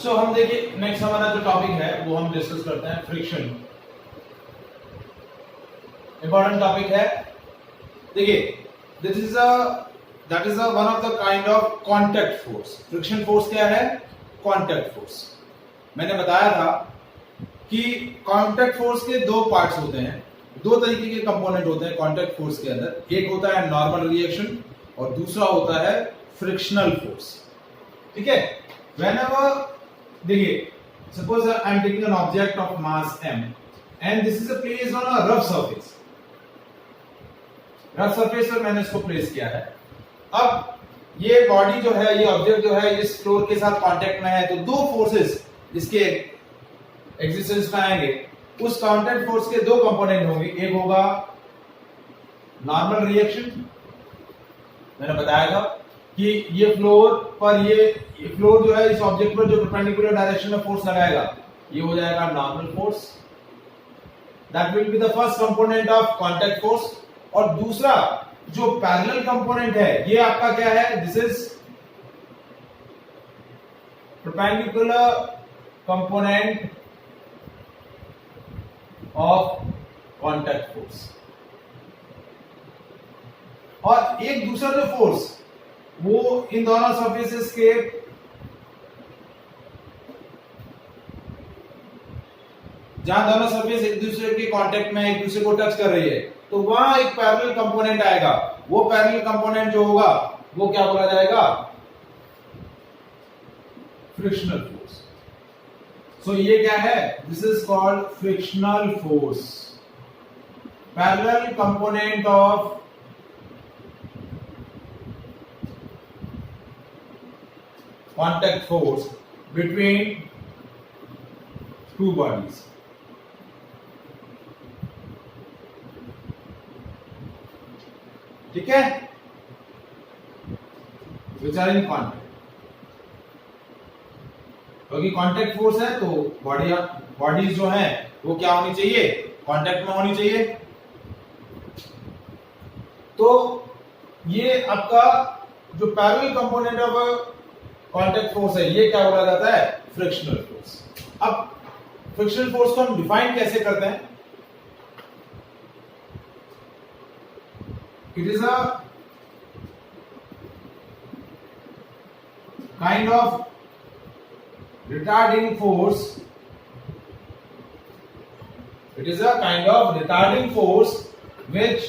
सो हम देखिए नेक्स्ट हमारा जो टॉपिक है वो हम डिस्कस करते हैं फ्रिक्शन। इंपॉर्टेंट टॉपिक है। देखिए this is that is one of the kind of contact force. Friction force क्या है? Contact force. मैंने बताया था कि कांटेक्ट फोर्स के दो पार्ट्स होते हैं, दो तरीके के कंपोनेंट होते हैं कांटेक्ट फोर्स के अंदर। एक होता है नॉर्मल रिएक्शन और दूसरा होता है फ्रिक्शनल फोर्स। ठीक है। whenever देखिए suppose I am taking an object of mass m and this is a placed on a rough surface पर मैंने इसको प्लेस किया है। अब ये बॉडी जो है, ये ऑब्जेक्ट जो है इस फ्लोर के साथ कांटेक्ट में है, तो दो फोर्सेस इसके एग्जिस्टेंस में आएंगे। उस कांटेक्ट फोर्स के दो कंपोनेंट होंगे, एक होगा नॉर्मल रिएक्शन, मैंने बताया था कि ये फ्लोर पर ये फ्लोर जो है इस ऑब्जेक्ट पर जो परपेंडिकुलर डायरेक्शन में फोर्स लगाएगा ये हो जाएगा normal force. That will be the first component of contact force. और दूसरा जो पैरेलल कंपोनेंट है ये आपका क्या है? This is perpendicular component of contact force. और एक दूसरा जो फोर्स वो इन दोनों सरफेसेस के जहां दोनों सरफेस एक दूसरे के कांटेक्ट में एक दूसरे को टच कर रही है, तो वहां एक पैरेलल कंपोनेंट आएगा। वो पैरेलल कंपोनेंट जो होगा वो क्या बोला जाएगा? Frictional force. सो ये क्या है? This is called frictional force, parallel component of contact force between two bodies. ठीक है, which are in contact। क्योंकि कांटेक्ट फोर्स है तो बॉडीज जो है वो क्या होनी चाहिए? कांटेक्ट में होनी चाहिए। तो ये आपका जो parallel component of contact force है ये क्या बोला जाता है? Frictional force. अब फ्रिक्शनल फोर्स को हम डिफाइन कैसे करते हैं? It is a kind of retarding force. It is a kind of retarding force which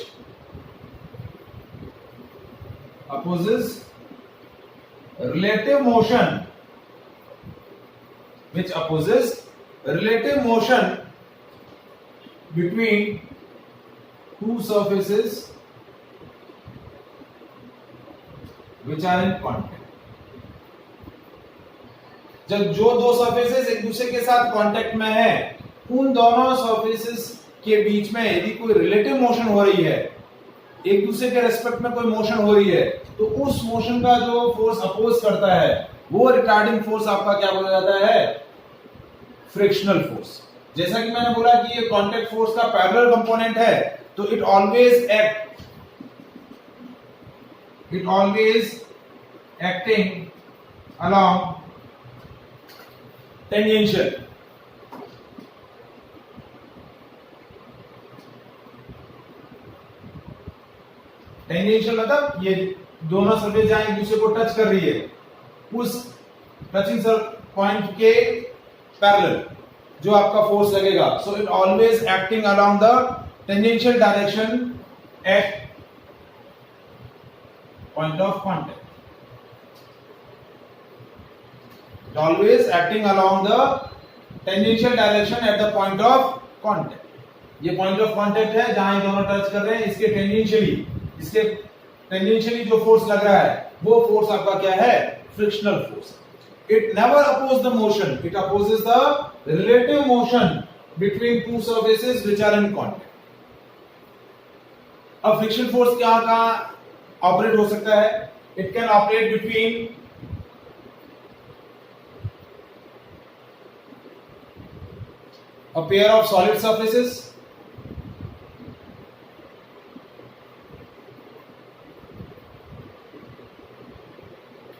opposes relative motion between two surfaces which are in contact। जब जो दो सरफेसेस एक दूसरे के साथ कांटेक्ट में है, उन दोनों सरफेसेस के बीच में यदि कोई रिलेटिव मोशन हो रही है, एक दूसरे के रेस्पेक्ट में कोई मोशन हो रही है, तो उस मोशन का जो फोर्स अपोज करता है वो रिटार्डिंग फोर्स आपका क्या बोला जाता है? Frictional force. जैसा कि मैंने बोला कि ये कांटेक्ट फोर्स का पैरेलल कंपोनेंट है, तो it always acting along tangential. Tangential मतलब ये दोनों सरफेस जहां एक दूसरे को टच कर रही है, उस टचिंग पॉइंट के पैरेलल जो आपका फोर्स लगेगा। So it always acting along the tangential direction at point of contact. It always acting along the tangential direction at the point of contact। ये पॉइंट ऑफ कांटेक्ट है जहां ये दोनों touch कर रहे हैं, इसके टेंजेंशियली जो फोर्स लग रहा है वो फोर्स आपका क्या है? Frictional force. It never oppose the motion, it opposes the relative motion between two surfaces which are in contact. अब फ्रिक्शन फोर्स कहां ऑपरेट हो सकता है? It can operate between a pair of solid surfaces,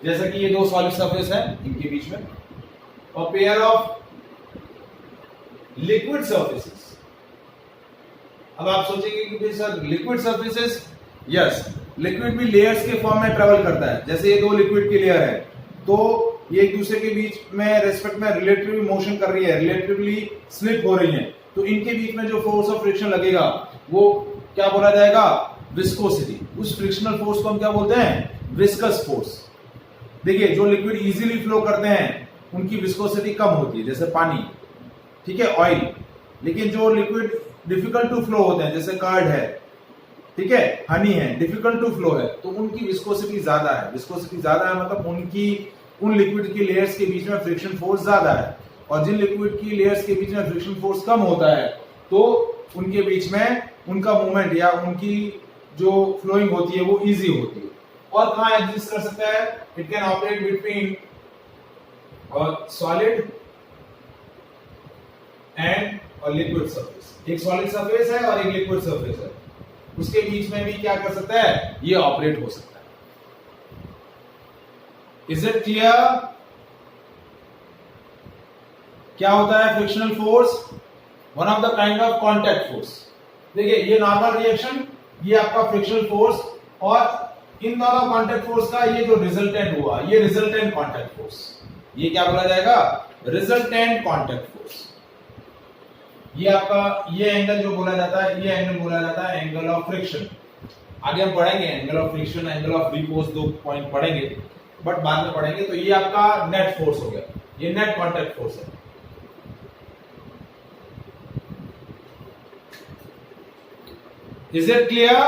जैसा कि ये दो solid surface है इनके बीच में, a pair of liquid surfaces. अब आप सोचेंगे कि sir liquid surfaces, yes, liquid भी लेयर्स के फॉर्म में ट्रेवल करता है। जैसे ये दो लिक्विड की लेयर है, तो ये एक दूसरे के बीच में रेस्पेक्ट में रिलेटिवली मोशन कर रही है, रिलेटिवली स्लिप हो रही है, तो इनके बीच में जो फोर्स ऑफ फ्रिक्शन लगेगा वो क्या बोला जाएगा? विस्कोसिटी। उस फ्रिक्शनल फोर्स को हम क्या बोलते हैं? Viscous force. देखिए, जो लिक्विड इजीली फ्लो करते हैं उनकी विस्कोसिटी कम होती है, जैसे पानी, ठीक है, ऑयल। लेकिन जो लिक्विड डिफिकल्ट टू फ्लो होते हैं, जैसे कर्ड है, ठीक है, हनी है, डिफिकल्ट टू फ्लो है, तो उनकी विस्कोसिटी ज्यादा है। विस्कोसिटी ज्यादा है मतलब उन लिक्विड की लेयर्स के बीच में फ्रिक्शन फोर्स ज्यादा है, और जिन लिक्विड की लेयर्स के बीच में फ्रिक्शन फोर्स कम होता है, तो उनके बीच में उनका मूवमेंट या उनकी जो फ्लोइंग होती है वो इजी होती है। और कहां एग्जिस्ट कर सकता है? It can operate between solid and liquid surface. एक सॉलिड सरफेस है और एक लिक्विड सरफेस है, उसके बीच में भी क्या कर सकता है? ये ऑपरेट हो सकता है। Is it clear? क्या होता है frictional force? One of the kind of contact force. देखिए, ये नॉर्मल रिएक्शन, ये आपका फ्रिक्शनल फोर्स, और इन दोनों कॉन्टैक्ट फोर्स का ये जो रिजल्टेंट हुआ, ये रिजल्टेंट कॉन्टैक्ट फोर्स। ये क्या बोला जाएगा? Resultant contact force. ये आपका ये एंगल जो बोला जाता है, ये एंगल बोला जाता है एंगल ऑफ फ्रिक्शन। आगे हम पढ़ेंगे angle of friction, angle of repose, दो पॉइंट पढ़ेंगे, बट बाद में पढ़ेंगे। तो ये आपका नेट फोर्स हो गया, ये नेट कॉन्टैक्ट फोर्स है। Is it clear?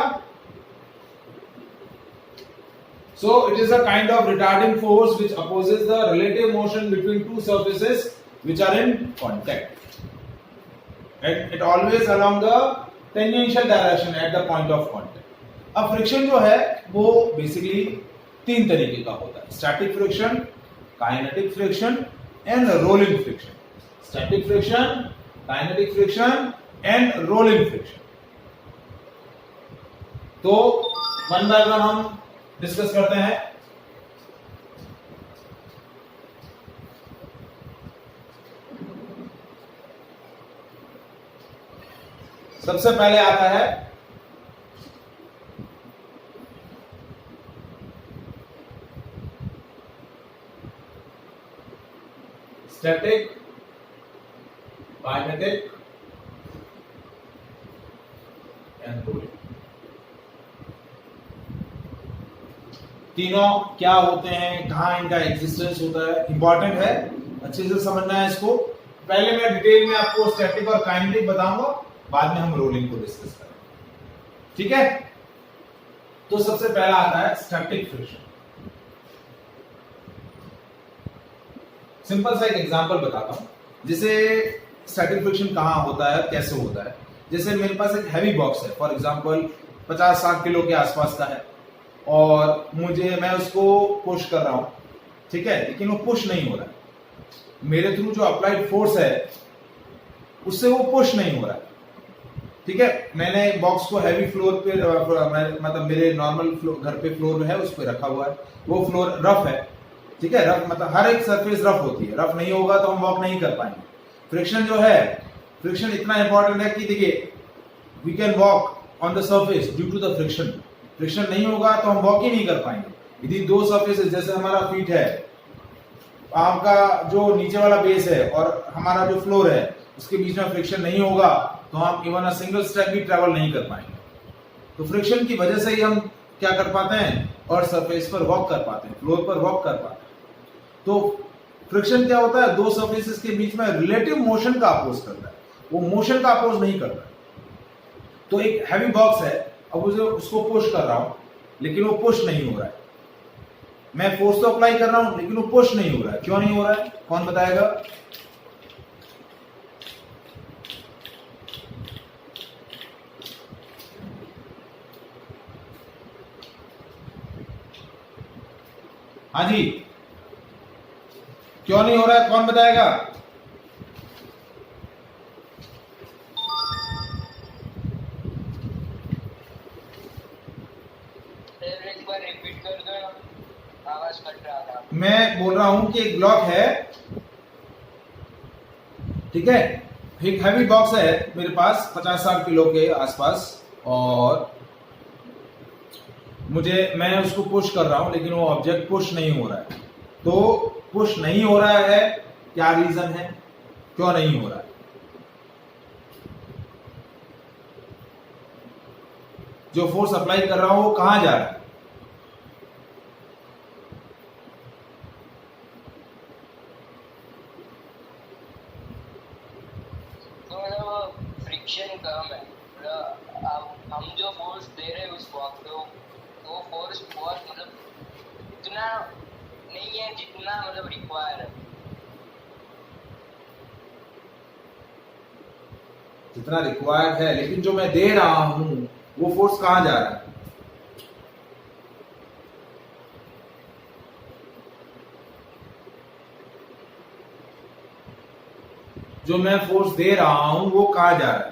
So it is a kind of retarding force which opposes the relative motion between two surfaces which are in contact, and it always along the tangential direction at the point of contact. अब friction जो है वो basically तीन तरीके का होता है: static friction, kinetic friction and rolling friction. Static friction, kinetic friction and rolling friction. तो वन बाय वन हम डिस्कस करते हैं। सबसे पहले आता है स्टैटिक, काइनेटिक एंड रोलिंग। तीनों क्या होते हैं, कहां इनका एग्जिस्टेंस होता है, इंपॉर्टेंट है, अच्छे से समझना है इसको। पहले मैं डिटेल में आपको स्टैटिक और काइनेटिक बताऊंगा, बाद में हम रोलिंग को डिस्कस करेंगे, ठीक है। तो सबसे पहला आता है स्टैटिक फ्रिक्शन। सिंपल सा एक एग्जांपल बताता हूं, जैसे स्टैटिक फ्रिक्शन कहां होता है, कैसे होता है। जैसे मेरे पास एक हैवी बॉक्स है, फॉर एग्जांपल 50-60 किलो के आसपास का है, और मैं उसको पुश कर रहा हूं, ठीक है, लेकिन वो पुश नहीं हो रहा है। मेरे थ्रू जो अप्लाइड फोर्स है उससे वो पुश नहीं हो रहा है, ठीक है। मैंने बॉक्स को हैवी फ्लोर पे मतलब मेरे नॉर्मल घर पे फ्लोर है उस पे रखा हुआ है, वो फ्लोर रफ है, ठीक है। रफ मतलब हर एक सरफेस रफ होती है, रफ नहीं होगा तो हम वॉक नहीं कर पाएंगे। फ्रिक्शन जो है, फ्रिक्शन इतना इंपॉर्टेंट है कि देखिए, we can walk on the surface due to the friction. Friction नहीं होगा तो हम वॉक ही नहीं कर पाएंगे। यदि दो सरफेसेस, जैसे हमारा फीट है, आपका जो नीचे वाला बेस है और हमारा जो फ्लोर है, उसके बीच में फ्रिक्शन नहीं होगा तो हम इवन अ सिंगल स्टेप भी ट्रेवल नहीं कर पाएंगे। तो फ्रिक्शन की वजह से ही हम क्या कर पाते हैं, और सरफेस पर वॉक कर पाते हैं, फ्लोर पर वॉक कर पाते हैं। तो फ्रिक्शन क्या होता है? दो सरफेसेस के बीच में रिलेटिव मोशन का अपोज करता है, वो मोशन का अपोज नहीं करता। तो एक हैवी बॉक्स है, अब उसको पुश कर रहा हूं, लेकिन वो पुश नहीं हो रहा है। मैं फोर्स तो अप्लाई कर रहा हूं, लेकिन वो पुश नहीं हो रहा है। क्यों नहीं हो रहा है, कौन बताएगा? हाँ जी, क्यों नहीं हो रहा है, कौन बताएगा? रिपीट कर दो, आवाज कट रहा था। मैं बोल रहा हूं कि एक ब्लॉक है, ठीक है। एक हैवी बॉक्स है मेरे पास 50-60 किलो के आसपास, और मैं उसको पुश कर रहा हूं, लेकिन वो ऑब्जेक्ट पुश नहीं हो रहा है। तो पुश नहीं हो रहा है, क्या रीजन है, क्यों नहीं हो रहा है? जो फोर्स अप्लाई कर रहा हूं वो कहां जा रहा है? तो मतलब फ्रिक्शन कम है, मतलब हम जो फोर्स दे रहे हैं उस बॉक्स को, वो फोर्स बहुत मतलब इतना नहीं है जितना मतलब रिक्वायर है। जितना रिक्वायर्ड है, लेकिन जो मैं दे रहा हूं वो फोर्स कहां जा रहा है? जो मैं फोर्स दे रहा हूं वो कहां जा रहा है?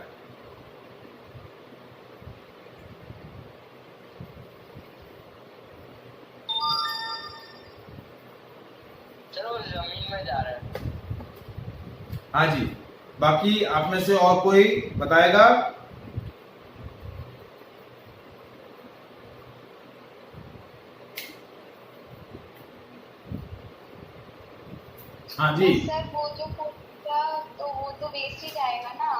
चलो जमीन में जा रहा है। हाँ जी। बाकी आप में से और कोई बताएगा? हाँ जी। सर वो जो फोर्स था तो वो तो वेस्ट ही जाएगा ना।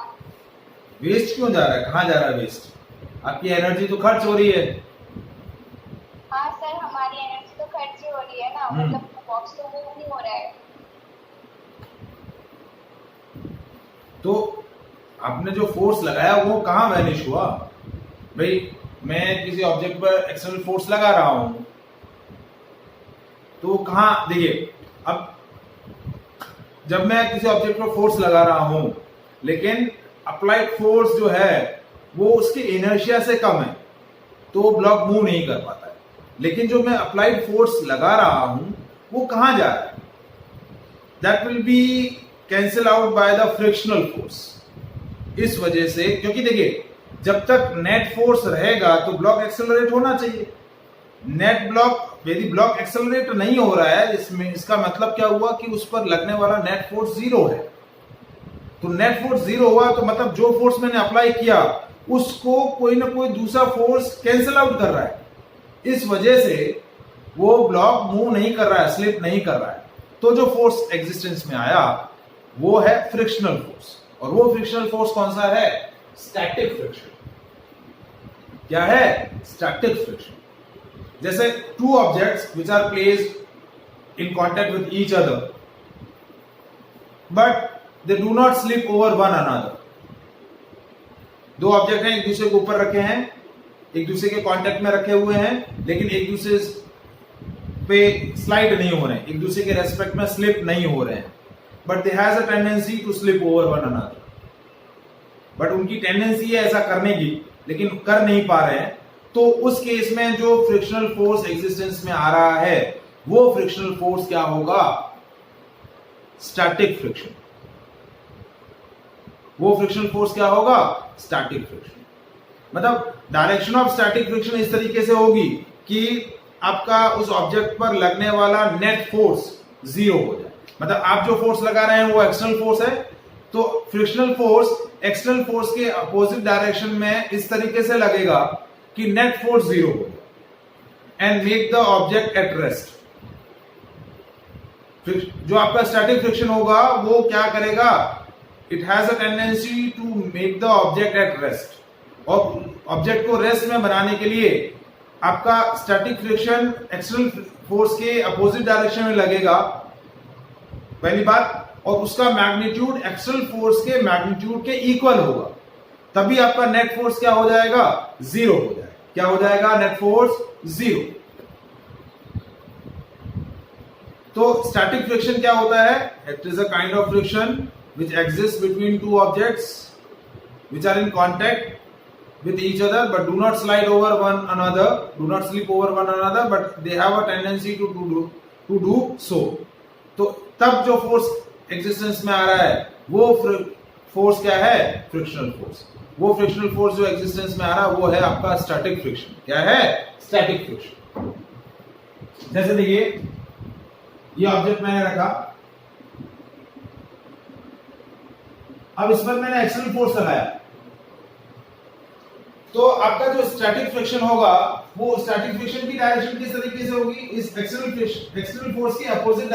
वेस्ट क्यों जा रहा है? कहां जा रहा है वेस्ट? आपकी एनर्जी तो खर्च हो रही है। हाँ सर, हमारी एनर्जी तो खर्च ही हो रही है ना, मतलब बॉक्स तो मूव नहीं हो रहा है। तो आपने जो फोर्स लगाया वो कहां वैनिश हुआ? भाई मैं किसी ऑब्जेक्ट पर एक्सटर्नल फोर्स लगा रहा हूं, तो कहां, देखिए अब जब मैं किसी ऑब्जेक्ट पर फोर्स लगा रहा हूं, लेकिन अप्लाइड फोर्स जो है वो उसकी इनर्शिया से कम है, तो ब्लॉक मूव नहीं कर पाता है। लेकिन जो मैं अप्लाइड फोर्स लगा रहा हूं वो कहां जा रहा है? That will be cancel out by the frictional force. इस वजह से, क्योंकि देखिए जब तक नेट फोर्स रहेगा तो ब्लॉक एक्सेलरेट होना चाहिए। नेट ब्लॉक, यदि ब्लॉक एक्सेलरेट नहीं हो रहा है, इसमें इसका मतलब क्या हुआ कि उस पर लगने वाला नेट फोर्स जीरो है। तो नेट फोर्स जीरो हुआ तो मतलब जो फोर्स मैंने अप्लाई किया उसको कोई ना कोई दूसरा फोर्स कैंसिल आउट कर रहा है। इस वजह से वो ब्लॉक मूव नहीं कर रहा है, स्लिप नहीं कर रहा है। तो जो फोर्स एग्जिस्टेंस में आया वो है फ्रिक्शनल फोर्स। और वो फ्रिक्शनल फोर्स कौन सा है? Static friction. क्या है? Static friction. जैसे two objects which are placed in contact with each other but they do not slip over one another. दो ऑब्जेक्ट हैं, एक दूसरे के ऊपर रखे हैं, एक दूसरे के कांटेक्ट में रखे हुए हैं, लेकिन एक दूसरे पे स्लाइड नहीं हो रहे हैं, एक दूसरे के रेस्पेक्ट में स्लिप नहीं हो रहे हैं, but they has a tendency to slip over one another. But उनकी टेंडेंसी है ऐसा करने की, लेकिन कर नहीं पा रहे हैं। तो उस केस में जो फ्रिक्शनल फोर्स एग्जिस्टेंस में आ रहा है वो फ्रिक्शनल फोर्स क्या होगा? Static friction. वो फ्रिक्शनल फोर्स क्या होगा? Static friction. मतलब डायरेक्शन ऑफ स्टैटिक फ्रिक्शन इस तरीके से होगी कि आपका उस ऑब्जेक्ट पर लगने वाला नेट फोर्स जीरो हो जाए। मतलब आप जो फोर्स लगा रहे हैं वो एक्सटर्नल फोर्स है, तो फ्रिक्शनल फोर्स एक्सटर्नल फोर्स के अपोजिट डायरेक्शन में इस तरीके से लगेगा कि नेट फोर्स जीरो हो जाए and make the object at rest. जो आपका स्टैटिक फ्रिक्शन होगा वो क्या करेगा? It has a tendency to make the object at rest. और ऑब्जेक्ट को रेस्ट में बनाने के लिए आपका स्टैटिक फ्रिक्शन एक्सटर्नल फोर्स के अपोजिट डायरेक्शन में लगेगा, पहली बात, और उसका मैग्नीट्यूड एक्सटर्नल फोर्स के मैग्नीट्यूड के इक्वल होगा। तभी आपका नेट फोर्स क्या हो जाएगा? जीरो हो जाएगा। क्या हो जाएगा? Net force zero. तो स्टैटिक फ्रिक्शन क्या होता है? It is a kind of friction which exists between two objects which are in contact with each other but do not slide over one another, do not slip over one another, but they have a tendency to do so. तो तब जो force existence में आ रहा है वो force क्या है? Frictional force. वो फ्रिक्शनल फोर्स जो एग्जिस्टेंस में आ रहा है वो है आपका स्टैटिक फ्रिक्शन। क्या है? Static friction. जैसे देखिए ये ऑब्जेक्ट मैंने रखा, अब इस पर मैंने एक्सटर्नल फोर्स लगाया, तो आपका जो स्टैटिक फ्रिक्शन होगा वो स्टैटिक फ्रिक्शन की डायरेक्शन किस तरीके से होगी, इस एक्सटर्नल फोर्स के अपोजिट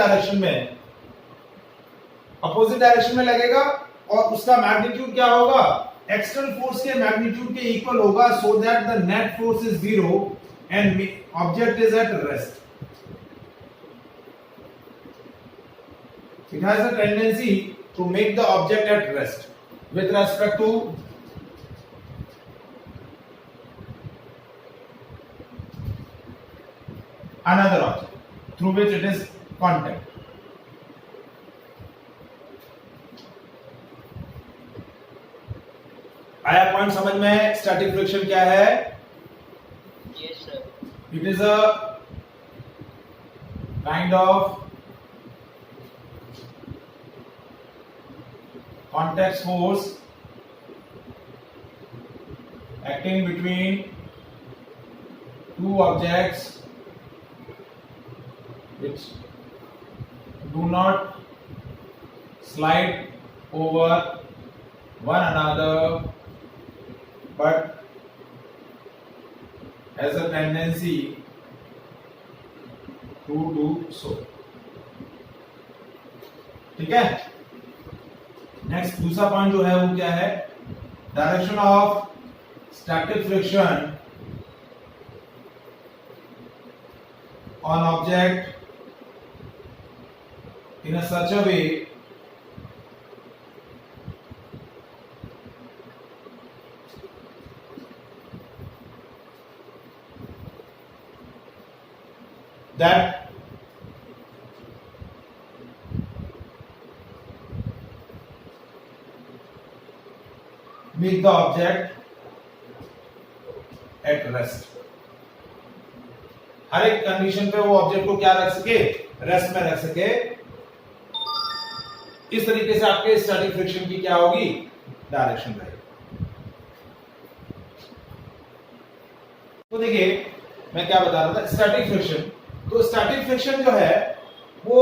डायरेक्शन में लगेगा, और उसका मैग्नीट्यूड क्या होगा, एक्सटर्नल फोर्स के मैग्नीट्यूड के इक्वल होगा, सो that the net force is zero and object is at rest. It has a tendency to make the object at rest with respect to another object through which it is contact. आया point समझ में? Static friction क्या है? Yes, sir. It is a kind of contact force acting between two objects which do not slide over one another but has a tendency to do so. ठीक है? Next दूसरा point जो है वो क्या है, direction of static friction on object in a such a way that make the object at rest. हर एक condition पे वो ऑब्जेक्ट को क्या रख सके, रेस्ट में रख सके. इस तरीके से आपके स्टैटिक फ्रिक्शन की क्या होगी, डायरेक्शन रहेगी. तो देखिए मैं क्या बता रहा था, स्टैटिक फ्रिक्शन. तो स्टैटिक फ्रिक्शन जो है वो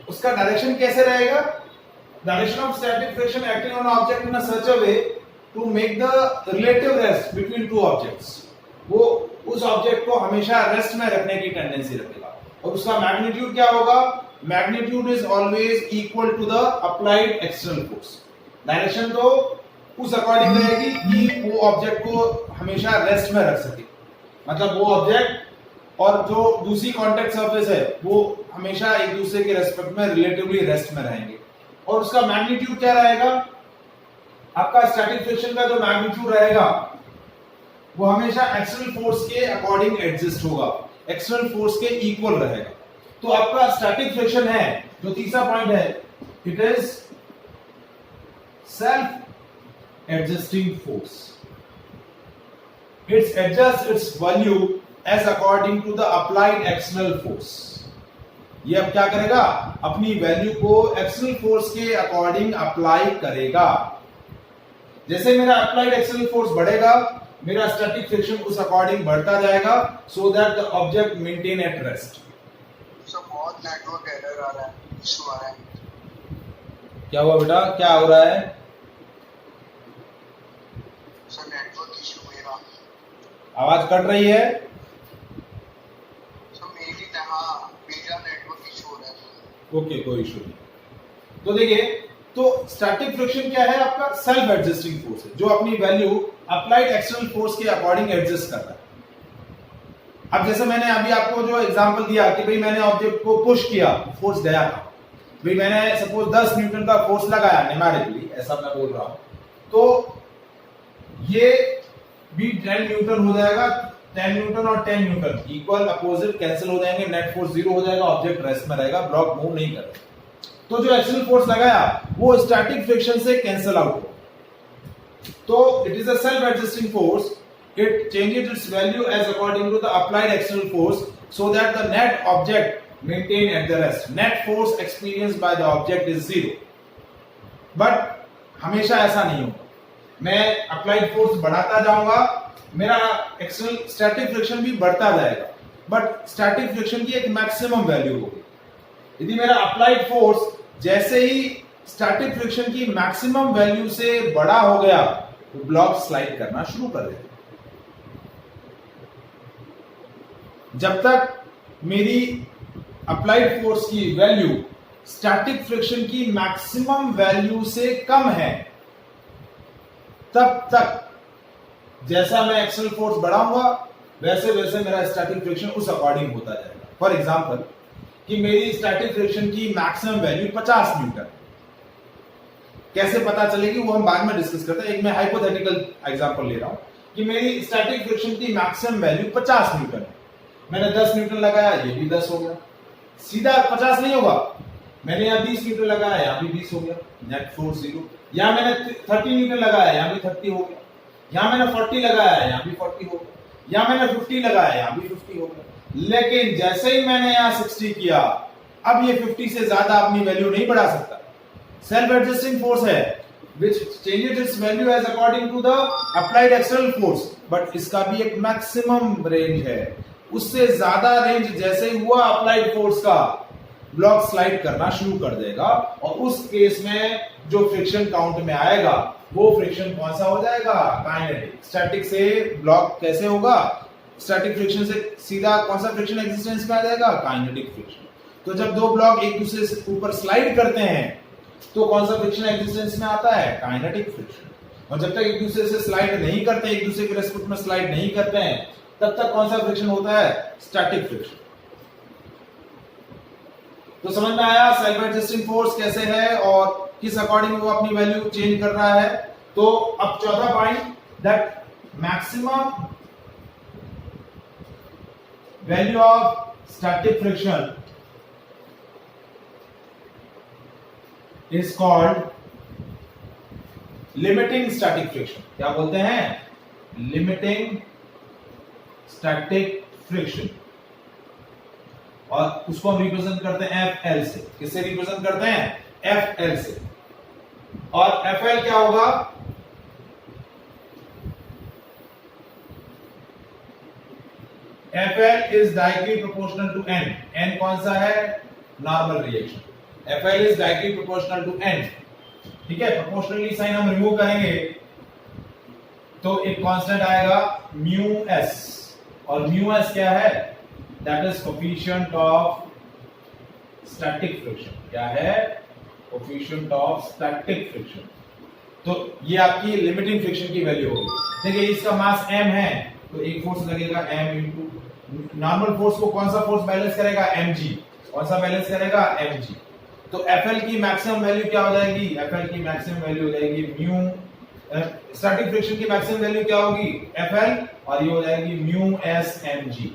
उसका डायरेक्शन कैसे रहेगा, direction of static friction acting on object in such a way to make the relative rest between two objects. वो उस ऑब्जेक्ट को हमेशा रेस्ट में रखने की टेंडेंसी रखेगा, और उसका मैग्नीट्यूड क्या होगा, magnitude is always equal to the applied external force. Direction तो उस अकॉर्डिंग रहेगी कि वो ऑब्जेक्ट को हमेशा रेस्ट में रख सके, मतलब वो ऑब्जेक्ट और जो दूसरी कॉन्टेक्ट सरफेस है वो हमेशा एक दूसरे के रेस्पेक्ट में रिलेटिवली रेस्ट में रहेंगे. और उसका मैग्नीट्यूड क्या रहेगा, आपका स्टैटिक फ्रिक्शन का जो मैग्नीट्यूड रहेगा वो हमेशा एक्सटर्नल फोर्स के अकॉर्डिंग एडजस्ट होगा, एक्सटर्नल फोर्स के इक्वल रहेगा. तो आपका स्टैटिक फ्रिक्शन है जो तीसरा पॉइंट है, it is self adjusting force. It's adjust its value as according to the applied external force. ये अब क्या करेगा, अपनी वैल्यू को एक्सटर्नल फोर्स के अकॉर्डिंग अप्लाई करेगा. जैसे मेरा अप्लाइड एक्सटर्नल फोर्स बढ़ेगा, मेरा स्टैटिक फ्रिक्शन उस अकॉर्डिंग बढ़ता जाएगा, सो that the object maintain at rest. Sir बहुत नेटवर्क एरर आ रहा है, इशू आ रहा है. क्या हुआ बेटा, क्या हो रहा है? सर नेटवर्क इशू मेरा. आवाज कट रही है. सर मेरी मेरा नेटवर्क इशू हो रहा है. ओके, कोई इशू नहीं. तो देखिए, तो स्टैटिक फ्रिक्शन क्या है, आपका सेल्फ एडजस्टिंग फोर्स है जो अपनी वैल्यू अप्लाइड एक्सटर्नल फोर्स के अकॉर्डिंग एडजस्ट करता है. अब जैसे मैंने अभी आपको जो एग्जांपल दिया कि भाई मैंने ऑब्जेक्ट को पुश किया, फोर्स गया था, भाई मैंने सपोज 10 न्यूटन का फोर्स लगाया न्यूमेरिकली, ऐसा मैं बोल रहा हूं, तो ये भी 10 न्यूटन हो जाएगा. 10 न्यूटन और 10 न्यूटन इक्वल अपोजिट कैंसिल हो जाएंगे, नेट फोर्स 0 हो जाएगा, ऑब्जेक्ट रेस्ट में रहेगा, ब्लॉक मूव नहीं करेगा. तो जो एक्सटर्नल फोर्स लगाया वो स्टैटिक फ्रिक्शन से कैंसिल आउट हो. तो it is a self adjusting force. It changes its value as according to the applied external force, so that the net object maintain at the rest. Net force experienced by the object is 0. But हमेशा ऐसा नहीं होगा. मैं applied force बढ़ाता जाऊंगा, मेरा external static friction भी बढ़ता जाएगा, बट स्टैटिक फ्रिक्शन की एक मैक्सिमम वैल्यू होगी. यदि मेरा अप्लाइड फोर्स जैसे ही स्टैटिक फ्रिक्शन की मैक्सिमम वैल्यू से बड़ा हो गया तो ब्लॉक स्लाइड करना शुरू कर देगा। जब तक मेरी अप्लाइड फोर्स की वैल्यू स्टैटिक फ्रिक्शन की मैक्सिमम वैल्यू से कम है, तब तक जैसा मैं एक्सटर्नल फोर्स बढ़ाऊंगा वैसे वैसे मेरा स्टैटिक फ्रिक्शन उस अकॉर्डिंग होता जाएगा। फॉर एग्जांपल कि मेरी स्टैटिक फ्रिक्शन की मैक्सिमम वैल्यू 50 न्यूटन, कैसे पता चलेगी वो हम बाद में डिस्कस करते हैं। एक मैं हाइपोथेटिकल एग्जांपल ले रहा हूं कि मेरी स्टैटिक फ्रिक्शन की मैक्सिमम वैल्यू 50 न्यूटन है, मैंने 10 न्यूटन लगाया, ये भी 10 हो गया, सीधा 50 नहीं होगा, मैंने यहाँ 20 न्यूटन लगाया, यहाँ भी 20 हो गया, नेट फोर्स 0। यहाँ मैंने 30 न्यूटन लगाया, यहाँ भी 30 हो गया, यहाँ मैंने 40 लगाया, यहाँ भी 40 हो गया, यहाँ मैंने 50 लगाया, यहाँ भी 50 हो गया। लेकिन जैसे ही मैंने यहाँ 60 किया, अब ये 50 से ज्यादा अपनी वैल्यू नहीं बढ़ा सकता। सेल्फ एडजस्टिंग फोर्स है which changes its value as according to the applied external force, but इसका भी एक मैक्सिमम रेंज है। उससे ज्यादा रेंज जैसे ही हुआ अप्लाइड फोर्स का, ब्लॉक स्लाइड करना शुरू कर देगा, और उस केस में जो फ्रिक्शन काउंट में आएगा वो फ्रिक्शन कौन सा हो जाएगा? काइनेटिक। स्टैटिक से ब्लॉक कैसे होगा? स्टैटिक फ्रिक्शन से सीधा कौन सा फ्रिक्शन एग्जिस्टेंस में आ जाएगा? Kinetic friction. तो जब दो ब्लॉक एक दूसरे से ऊपर स्लाइड करते हैं तो कौन सा फ्रिक्शन एग्जिस्टेंस में आता है? Kinetic friction. और जब तक एक दूसरे से स्लाइड नहीं करते, एक दूसरे के रेस्पेक्ट में स्लाइड नहीं करते हैं, तब तक कौन सा फ्रिक्शन होता है? Static friction. तो समझ में आया सेल्फ एडजस्टिंग फोर्स कैसे है और किस अकॉर्डिंग वो अपनी वैल्यू चेंज कर रहा है। तो अब चौथा point, that maximum value of static friction is called limiting static friction. क्या बोलते हैं? Limiting static friction. और उसको हम रिप्रेजेंट करते हैं FL से। किससे रिप्रेजेंट करते हैं? FL से। और FL क्या होगा? FL is directly proportional to N। N कौन सा है? Normal reaction. FL is directly proportional to N। ठीक है, प्रोपोर्शनली साइन हम रिमूव करेंगे तो एक कांस्टेंट आएगा म्यू S, और म्यू S क्या है? That is coefficient of static friction. क्या है? Coefficient of static friction. तो ये आपकी लिमिटिंग फ्रिक्शन की वैल्यू होगी। देखिए इसका मास m है तो एक फोर्स लगेगा m इनटू नॉर्मल फोर्स को कौन सा फोर्स बैलेंस करेगा? mg। कौन सा बैलेंस करेगा? mg। तो FL की मैक्सिमम वैल्यू क्या हो जाएगी? FL की मैक्सिमम वैल्यू हो जाएगी म्यू, स्टैटिक फ्रिक्शन की मैक्सिमम वैल्यू क्या होगी? FL, और ये हो जाएगी म्यू S mg।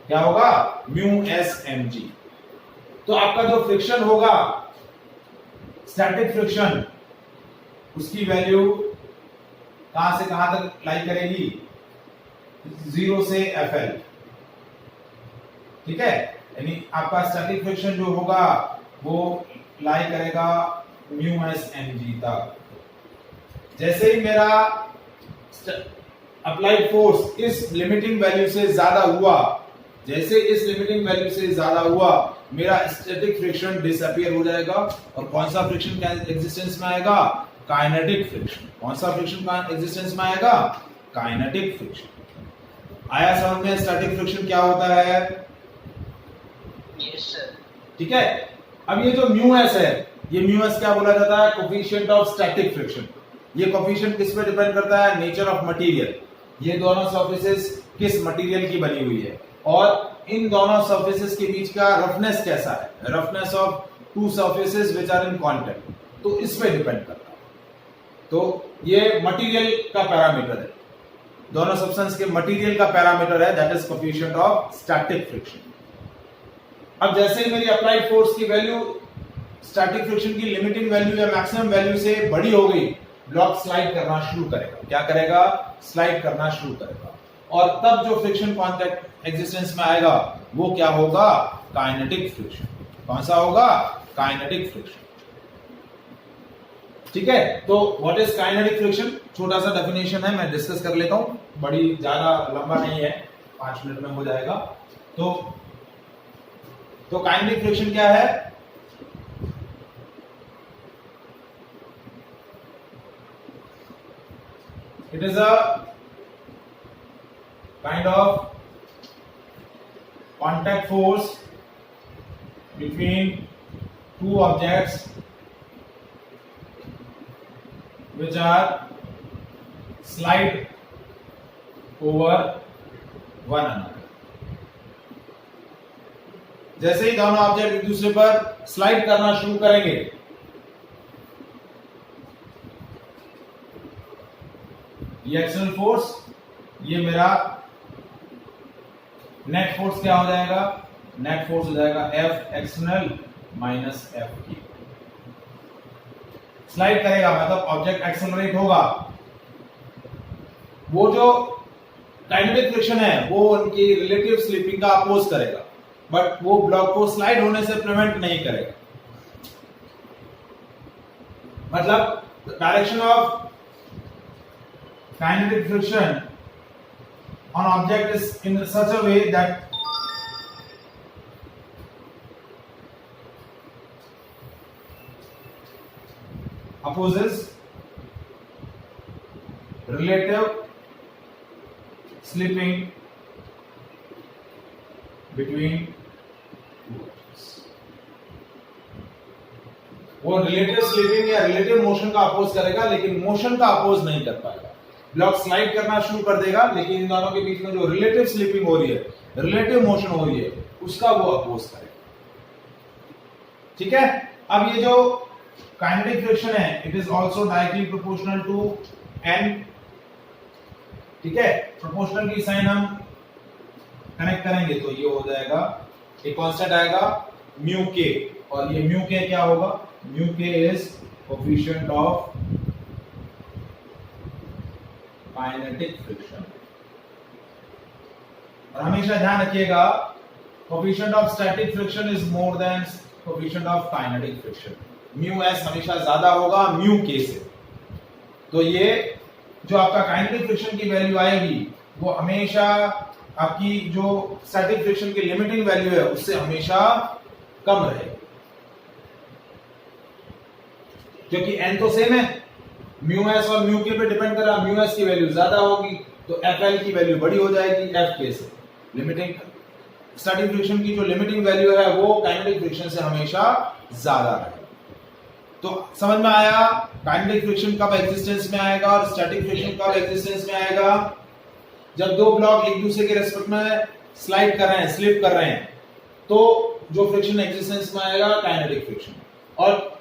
क्या होगा? Mu S mg। तो आपका जो फ्रिक्शन होगा स्टैटिक फ्रिक्शन, उसकी वैल्यू कहां से कहां तक लाई करेगी? 0 से FL। ठीक है, यानी आपका स्टैटिक फ्रिक्शन जो होगा वो लाई करेगा म्यू S mg तक। जैसे ही मेरा अप्लाइड फोर्स इस लिमिटिंग वैल्यू से ज्यादा हुआ, जैसे इस लिमिटिंग वैल्यू से ज्यादा हुआ, मेरा स्टैटिक फ्रिक्शन डिसअपीयर हो जाएगा। और कौन सा फ्रिक्शन एग्जिस्टेंस में आएगा? Kinetic friction. कौन सा फ्रिक्शन एग्जिस्टेंस में आएगा? Kinetic friction. आया समझ में स्टैटिक फ्रिक्शन क्या होता है? Yes sir. ठीक है, अब ये जो म्यू एस है, ये म्यू एस क्या बोला जाता है? Coefficient of static friction. ये कोफिशिएंट किस पे डिपेंड करता है? Nature of material. ये दोनों सरफेसेस किस मटेरियल की बनी हुई है और इन दोनों सरफेसेस के बीच का रफनेस कैसा है? Roughness of two surfaces which are in contact, तो इस पे डिपेंड करता है। तो ये मटेरियल का पैरामीटर है, दोनों सब्सटेंस के मटेरियल का पैरामीटर है, that is coefficient of static friction. अब जैसे ही मेरी अप्लाइड फोर्स की वैल्यू स्टैटिक फ्रिक्शन की लिमिटिंग वैल्यू या मैक्सिमम वैल्यू से बड़ी हो गई, ब्लॉक स्लाइड करना शुरू करेगा। क्या करेगा? स्लाइड करना शुरू करेगा। और तब जो फ्रिक्शन कांटेक्ट एग्जिस्टेंस में आएगा वो क्या होगा? Kinetic friction. कौन सा होगा? Kinetic friction. ठीक है, तो व्हाट इज काइनेटिक फ्रिक्शन? छोटा सा डेफिनेशन है, मैं डिस्कस कर लेता हूं, बड़ी ज्यादा लंबा नहीं है, 5 मिनट में हो जाएगा। तो काइनेटिक फ्रिक्शन क्या है? It is a kind of contact force between two objects which are slide over one another. जैसे ही दोनों ऑब्जेक्ट एक दूसरे पर स्लाइड करना शुरू करेंगे, ये एक्सटर्नल फोर्स, ये मेरा नेट फोर्स क्या हो जाएगा? नेट फोर्स हो जाएगा F एक्सटर्नल माइनस F की। स्लाइड करेगा मतलब ऑब्जेक्ट एक्सेलरेट होगा। वो जो काइनेटिक फ्रिक्शन है वो उनकी रिलेटिव स्लिपिंग का अपोज करेगा, बट वो ब्लॉक को स्लाइड होने से प्रिवेंट नहीं करेगा। मतलब direction of kinetic friction on object is in such a way that opposes relative slipping between two objects. वो रिलेटिव स्लिपिंग या रिलेटिव मोशन का अपोज करेगा, लेकिन मोशन का अपोज नहीं कर पाएगा। ब्लॉक स्लाइड करना शुरू कर देगा, लेकिन इन दोनों के बीच में जो रिलेटिव स्लिपिंग हो रही है, रिलेटिव मोशन हो रही है, उसका वो अपोज करेगा। ठीक है। अब ये जो काइनेटिक फ्रिक्शन है, it is also directly proportional to n। ठीक है। प्रोपोर्शनल की साइन हम कनेक्ट करेंगे तो ये हो जाएगा, एक कांस्टेंट आएगा म्यू के, और ये म्यू के क्या होगा? म्यू के is coefficient of kinetic friction. और हमेशा ध्यान रखिएगा, coefficient of static friction is more than coefficient of kinetic friction. Mu S हमेशा ज्यादा होगा म्यू के से। तो ये जो आपका काइनेटिक फ्रिक्शन की वैल्यू आएगी वो हमेशा आपकी जो स्टैटिक फ्रिक्शन की लिमिटिंग वैल्यू है उससे हमेशा कम रहेगी, क्योंकि n तो सेम है। म्यू एस और म्यू के पे डिपेंड कर रहा है। म्यू एस की वैल्यू ज्यादा होगी तो एफ एल की वैल्यू बड़ी हो जाएगी एफ के से। लिमिटिंग स्टैटिक फ्रिक्शन की जो लिमिटिंग वैल्यू है वो काइनेटिक फ्रिक्शन से हमेशा ज्यादा रहेगी। तो समझ में आया काइनेटिक फ्रिक्शन कब एग्जिस्टेंस में आएगा और स्टैटिक फ्रिक्शन कब एग्जिस्टेंस में आएगा? जब दो ब्लॉक एक दूसरे के रेस्पेक्ट में स्लाइड कर रहे हैं, स्लिप कर रहे हैं, तो जो फ्रिक्शन एग्जिस्टेंस में आएगा काइनेटिक फ्रिक्शन। और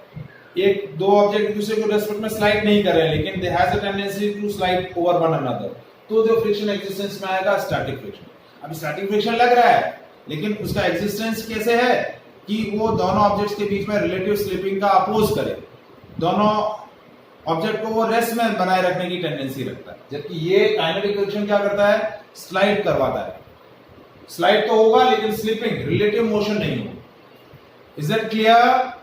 एक दो ऑब्जेक्ट एक दूसरे के रेस्पेक्ट में स्लाइड नहीं कर रहे हैं, लेकिन they has a tendency to slide over one another, तो जो फ्रिक्शन एग्जिस्टेंस में आएगा स्टैटिक फ्रिक्शन। अब स्टैटिक फ्रिक्शन लग रहा है, लेकिन उसका एग्जिस्टेंस कैसे है कि वो दोनों ऑब्जेक्ट्स के बीच में रिलेटिव स्लिपिंग का अपोज करे, दोनों ऑब्जेक्ट को वो रेस्ट में बनाए रखने की टेंडेंसी रखता है, जबकि ये काइनेटिक फ्रिक्शन क्या करता है? स्लाइड करवाता है। स्लाइड तो होगा लेकिन स्लिपिंग, रिलेटिव मोशन नहीं होगा। Is that clear?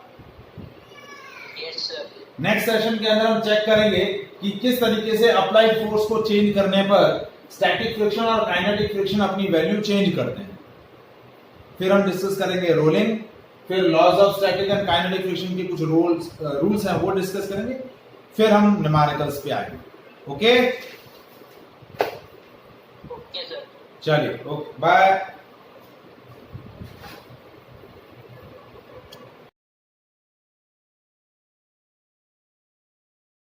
Next session के अंदर हम चेक करेंगे कि किस तरीके से अप्लाइड फोर्स को चेंज करने पर स्टैटिक फ्रिक्शन और काइनेटिक फ्रिक्शन अपनी वैल्यू चेंज करते हैं। फिर हम डिस्कस करेंगे रोलिंग, फिर laws of static and kinetic friction के कुछ रूल्स हैं वो डिस्कस करेंगे, फिर हम न्यूमेरिकल्स पे आएंगे। ओके ओके सर, चलिए, ओके बाय।